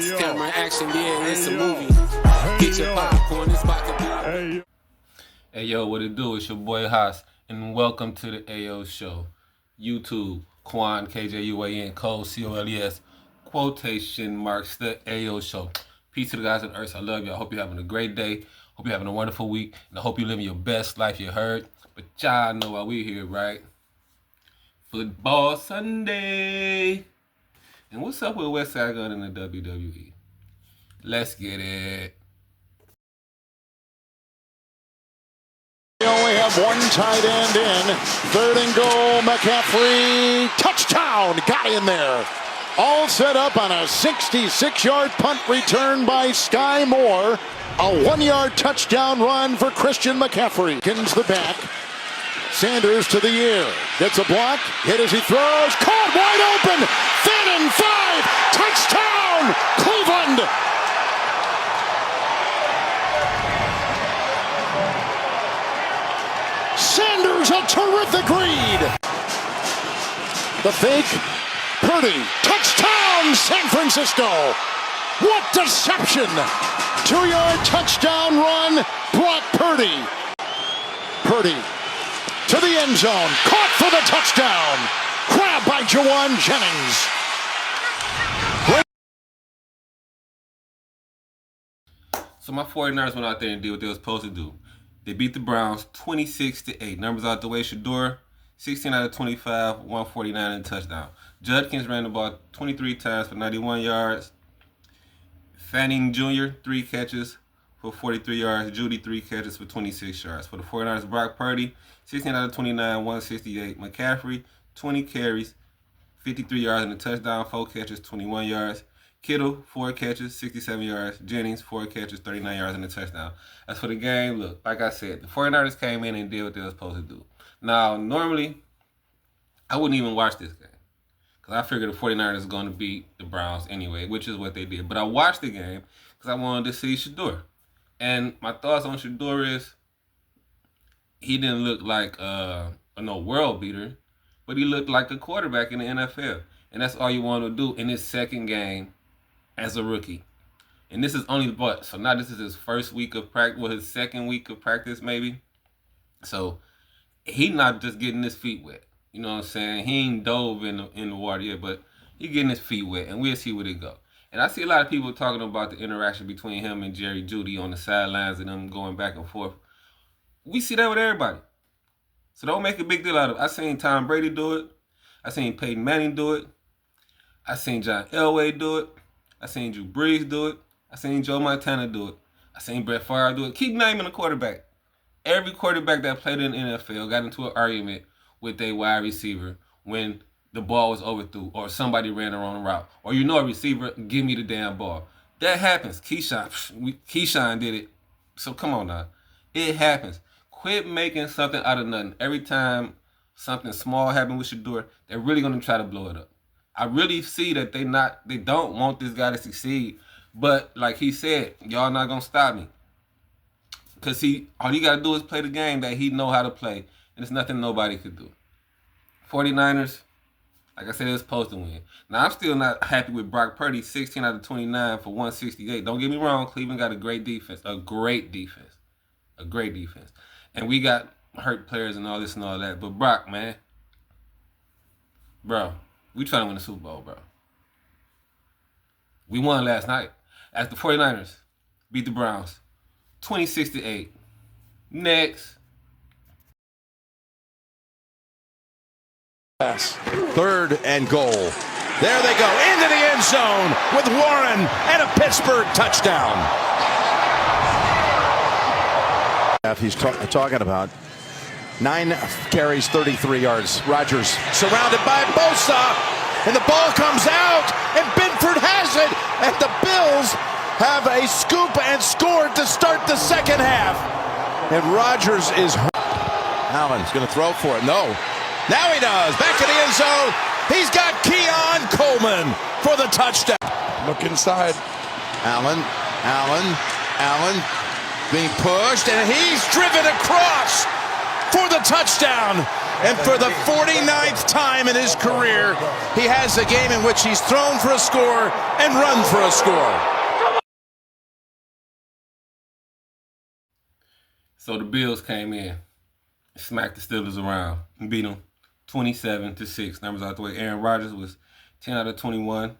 Lights, camera, action, yeah, it's a movie. Get your popcorn, it's about to be. Hey yo, what it do? It's your boy Haas, and welcome to the AO Show. YouTube, Quan, KJUAN, Cole, COLES, quotation marks, the AO Show. Peace to the guys on earth. I love you. I hope you're having a great day. Hope you're having a wonderful week. And I hope you're living your best life, you heard. But y'all know why we're here, right? Football Sunday. And what's up with Westside Gun in the WWE? Let's get it. They only have one tight end in. 3rd and goal, McCaffrey. Touchdown! Got in there. All set up on a 66-yard punt return by Sky Moore. A 1-yard touchdown run for Christian McCaffrey. Kins the back. Sanders to the air. Gets a block. Hit as he throws. Caught wide open. Fannin 5. Touchdown! Cleveland! Sanders, a terrific read. The fake. Purdy. Touchdown, San Francisco. What deception. 2-yard touchdown run. Brock Purdy. Purdy to the end zone. Caught for the touchdown. Grabbed by Jawan Jennings. So my 49ers went out there and did what they were supposed to do. They beat the Browns 26-8. Numbers out the way. Shador, 16 out of 25, 149 and a touchdown. Judkins ran the ball 23 times for 91 yards. Fanning Jr., 3 catches for 43 yards. Judy, 3 catches for 26 yards. For the 49ers, Brock Purdy, 16 out of 29, 168. McCaffrey, 20 carries, 53 yards and a touchdown. 4 catches, 21 yards. Kittle, 4 catches, 67 yards. Jennings, 4 catches, 39 yards and a touchdown. As for the game, look, like I said, the 49ers came in and did what they were supposed to do. Now, normally, I wouldn't even watch this game because I figured the 49ers is going to beat the Browns anyway, which is what they did. But I watched the game because I wanted to see Shador. And my thoughts on Shador is he didn't look like a world beater, but he looked like a quarterback in the NFL. And that's all you want to do in his second game as a rookie. And this is only so now this is his first week of practice, his second week of practice maybe. So he not just getting his feet wet. You know what I'm saying? He ain't dove in the water yet, but he getting his feet wet, and we'll see where it go. And I see a lot of people talking about the interaction between him and Jerry Jeudy on the sidelines and them going back and forth. We see that with everybody. So don't make a big deal out of it. I seen Tom Brady do it. I seen Peyton Manning do it. I seen John Elway do it. I seen Drew Brees do it. I seen Joe Montana do it. I seen Brett Favre do it. Keep naming a quarterback. Every quarterback that played in the NFL got into an argument with a wide receiver when the ball was overthrew or somebody ran the wrong route. Or a receiver, give me the damn ball. That happens. Keyshawn did it. So come on now. It happens. Quit making something out of nothing. Every time something small happens with Shador, they're really going to try to blow it up. I really see that they don't want this guy to succeed. But like he said, y'all not going to stop me. Because all you got to do is play the game that he know how to play. And there's nothing nobody could do. 49ers, like I said, they're supposed to win. Now, I'm still not happy with Brock Purdy, 16 out of 29 for 168. Don't get me wrong, Cleveland got a great defense. A great defense. And we got hurt players and all this and all that. But Brock, man. Bro, we trying to win the Super Bowl, bro. We won last night. As the 49ers beat the Browns. 26-8. Next. 3rd and goal. There they go into the end zone with Warren and a Pittsburgh touchdown. He's talking about 9 carries, 33 yards. Rodgers surrounded by Bosa, and the ball comes out, and Binford has it, and the Bills have a scoop and scored to start the second half. And Rodgers is hurt. Allen's going to throw for it. No. Now he does. Back in the end zone. He's got Keon Coleman for the touchdown. Look inside. Allen being pushed, and he's driven across for the touchdown. And for the 49th time in his career, he has a game in which he's thrown for a score and run for a score. So the Bills came in, smacked the Steelers around, and beat them 27-6. Numbers out the way. Aaron Rodgers was 10 out of 21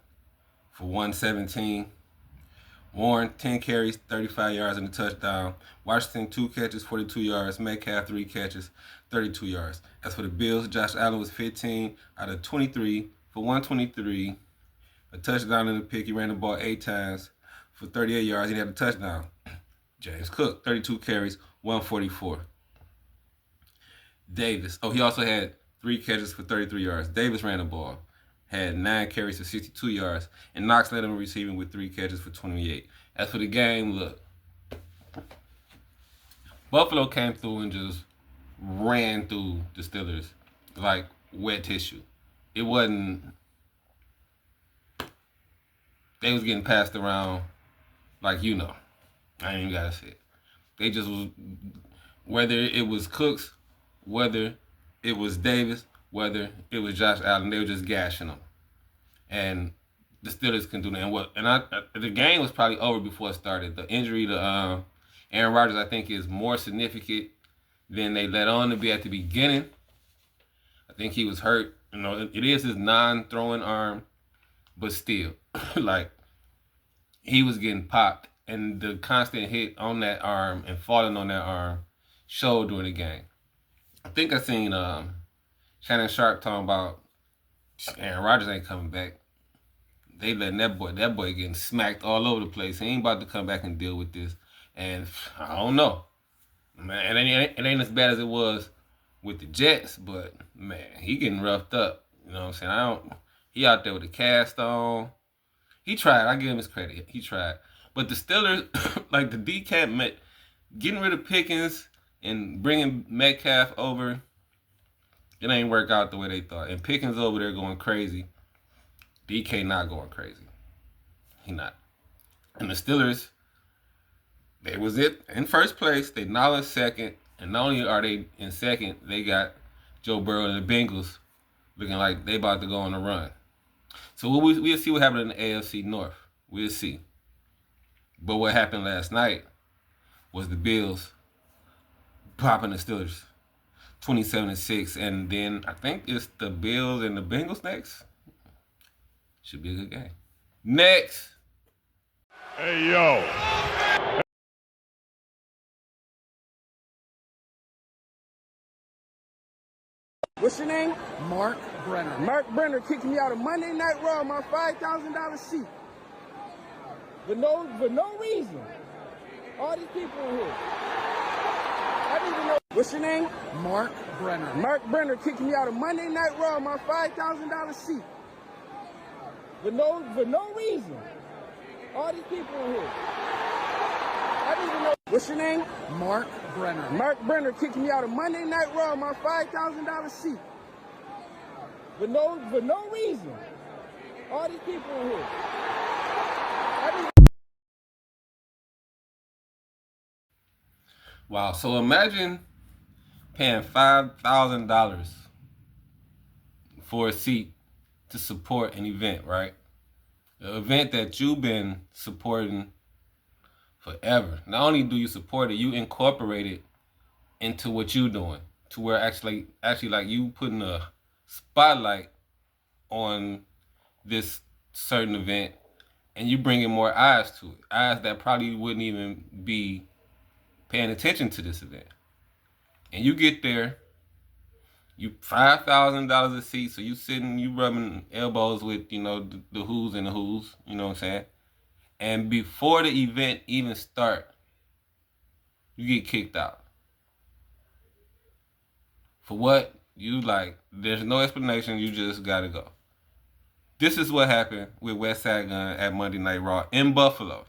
for 117. Warren, 10 carries, 35 yards and a touchdown. Washington, 2 catches, 42 yards. Metcalf, 3 catches, 32 yards. As for the Bills, Josh Allen was 15 out of 23 for 123. A touchdown and a pick. He ran the ball 8 times for 38 yards. He had a touchdown. James Cook, 32 carries, 144. Davis. Oh, he also had 3 catches for 33 yards. Davis ran the ball, had 9 carries for 62 yards, and Knox led him receiving with 3 catches for 28. As for the game, look, Buffalo came through and just ran through the Steelers like wet tissue. It wasn't, they was getting passed around like, you know, I ain't even gotta say it. They just was, whether it was Cooks, whether it was Davis, whether it was Josh Allen, they were just gashing them. And the Steelers can do that. And the game was probably over before it started. The injury to Aaron Rodgers, I think, is more significant than they let on to be at the beginning. I think he was hurt. You know, it is his non-throwing arm, but still, like, he was getting popped. And the constant hit on that arm and falling on that arm showed during the game. I think I seen Shannon Sharp talking about Aaron Rodgers ain't coming back. They letting that boy getting smacked all over the place. He ain't about to come back and deal with this. And I don't know. Man, it ain't as bad as it was with the Jets, but man, he getting roughed up. You know what I'm saying? He out there with a cast on. He tried. I give him his credit. He tried. But the Steelers, like the DCAT, getting rid of Pickens and bringing Metcalf over, it ain't work out the way they thought. And Pickens over there going crazy. DK not going crazy. He not. And the Steelers, they was it in first place. They now in second. And not only are they in second, they got Joe Burrow and the Bengals looking like they about to go on a run. So we'll see what happened in the AFC North. We'll see. But what happened last night was the Bills popping the Steelers 27-6. And then I think it's the Bills and the Bengals next. Should be a good game. Next. Hey, yo. What's your name? Mark Brenner. Mark Brenner kicked me out of Monday Night Raw, my $5,000 seat. For no reason. All these people in here. I didn't even know. What's your name? Mark Brenner. Mark Brenner kicked me out of Monday Night Raw, my $5,000 seat. For no reason. All these people in here. I didn't even know. What's your name? Mark Brenner. Mark Brenner kicked me out of Monday Night Raw, my $5,000 seat. For no reason. All these people in here. Wow. So imagine paying $5,000 for a seat to support an event, right? An event that you've been supporting forever. Not only do you support it, you incorporate it into what you're doing, to where actually like you putting a spotlight on this certain event, and you bringing more eyes to it, eyes that probably wouldn't even be paying attention to this event. And you get there, you $5,000 a seat, so you sitting, you rubbing elbows with, you know, the who's and the who's, you know what I'm saying? And before the event even start, you get kicked out. For what? You like, there's no explanation, you just gotta go. This is what happened with Westside Gunn at Monday Night Raw in Buffalo.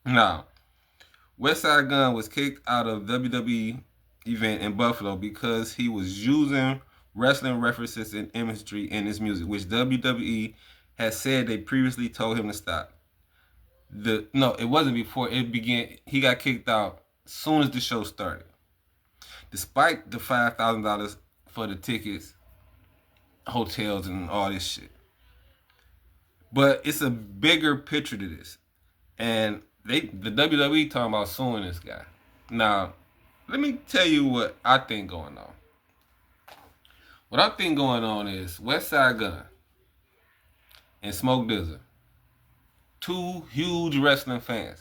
Now, Westside Gunn was kicked out of WWE event in Buffalo because he was using wrestling references and imagery in his music, which WWE has said they previously told him to stop. No, it wasn't before it began. He got kicked out as soon as the show started. Despite the $5,000 for the tickets, hotels, and all this shit. But it's a bigger picture to this. And the WWE talking about suing this guy. Now, let me tell you what I think going on. What I think going on is Westside Gunn and Smoke DZA, two huge wrestling fans,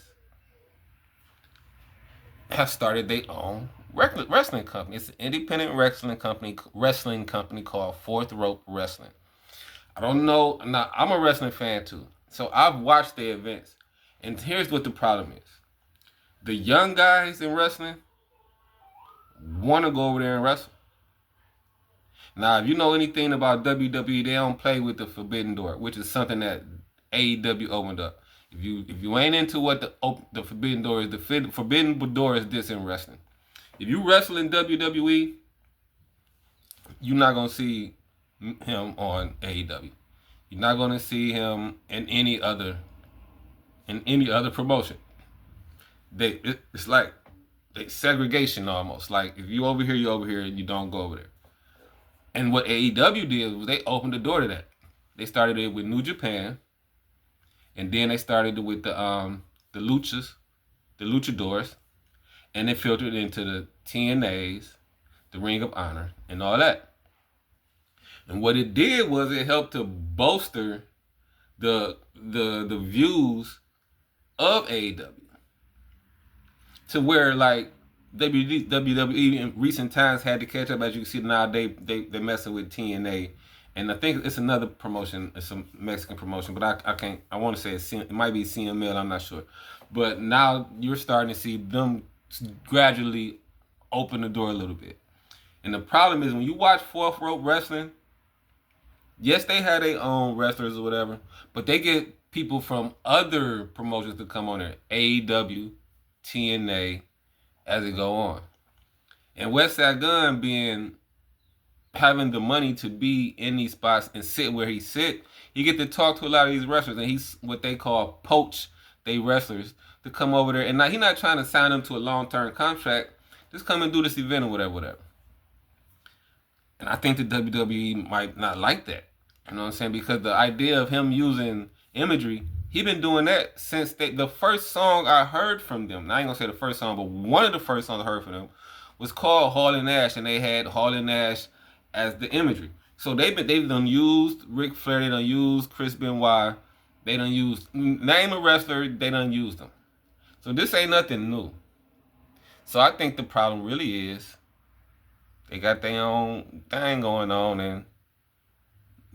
have started their own wrestling company. It's an independent wrestling company called Fourth Rope Wrestling. I don't know. Now, I'm a wrestling fan too, so I've watched the events. And here's what the problem is: the young guys in wrestling want to go over there and wrestle. Now, if you know anything about WWE, they don't play with the forbidden door, which is something that AEW opened up. If you ain't into what the forbidden door is, the forbidden door is this in wrestling. If you wrestle in WWE, you're not gonna see him on AEW. You're not gonna see him in any other promotion. It's like segregation almost. Like if you over here, you over here, and you don't go over there. And what AEW did was they opened the door to that. They started it with New Japan, and then they started it with the luchadors, and they filtered into the TNAs, the Ring of Honor, and all that. And what it did was it helped to bolster the views of AEW to where like WWE in recent times had to catch up. As you can see now, they messing with TNA, and I think it's another promotion, it's some Mexican promotion, but I can't. I want to say it might be CML. I'm not sure, but now you're starting to see them gradually open the door a little bit. And the problem is when you watch Fourth Rope Wrestling, yes, they have their own wrestlers or whatever, but they get people from other promotions to come on there, AEW, TNA, as it go on. And Westside Gunn having the money to be in these spots and sit where he sit, he get to talk to a lot of these wrestlers, and he's what they call poach they wrestlers to come over there. And now he's not trying to sign them to a long-term contract, just come and do this event or whatever. And I think the WWE might not like that. You know what I'm saying? Because the idea of him using imagery, he been doing that since the first song I heard from them. Now, I ain't gonna say the first song, but one of the first songs I heard from them was called Hall and Nash, and they had Hall and Nash as the imagery. So they've done used Ric Flair, they done used Chris Benoit, they done used, name a wrestler, they done used them. So this ain't nothing new. So I think the problem really is they got their own thing going on, and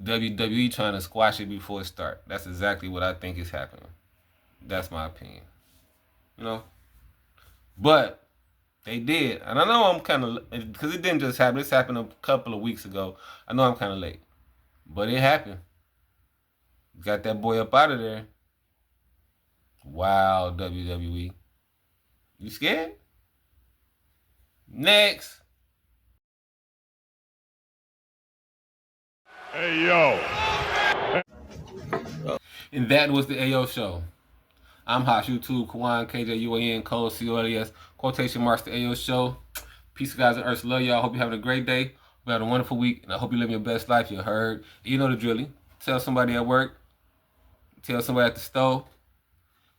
WWE trying to squash it before it starts. That's exactly what I think is happening. That's my opinion. You know? But they did. And I know I'm kind of, because it didn't just happen. This happened a couple of weeks ago. I know I'm kind of late. But it happened. Got that boy up out of there. Wow, WWE. You scared? Next. Hey, yo. And that was the AO Show. I'm Hosh YouTube, Kwan, KJUAN, Cole, COLES, quotation marks, the AO Show. Peace, guys, and earth. Love y'all. Hope you're having a great day. Hope you have a wonderful week, and I hope you're living your best life. You heard. You know the drilling. Tell somebody at work. Tell somebody at the store.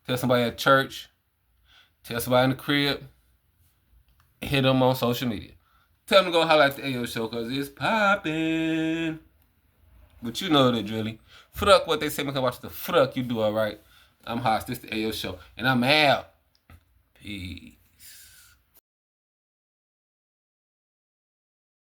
Tell somebody at church. Tell somebody in the crib. Hit them on social media. Tell them to go holler at the AO Show, because it's popping. But you know the drilling. Fuck what they say, man. Watch the fuck you do, all right? I'm Hosh. This is the AO Show, and I'm out. Peace.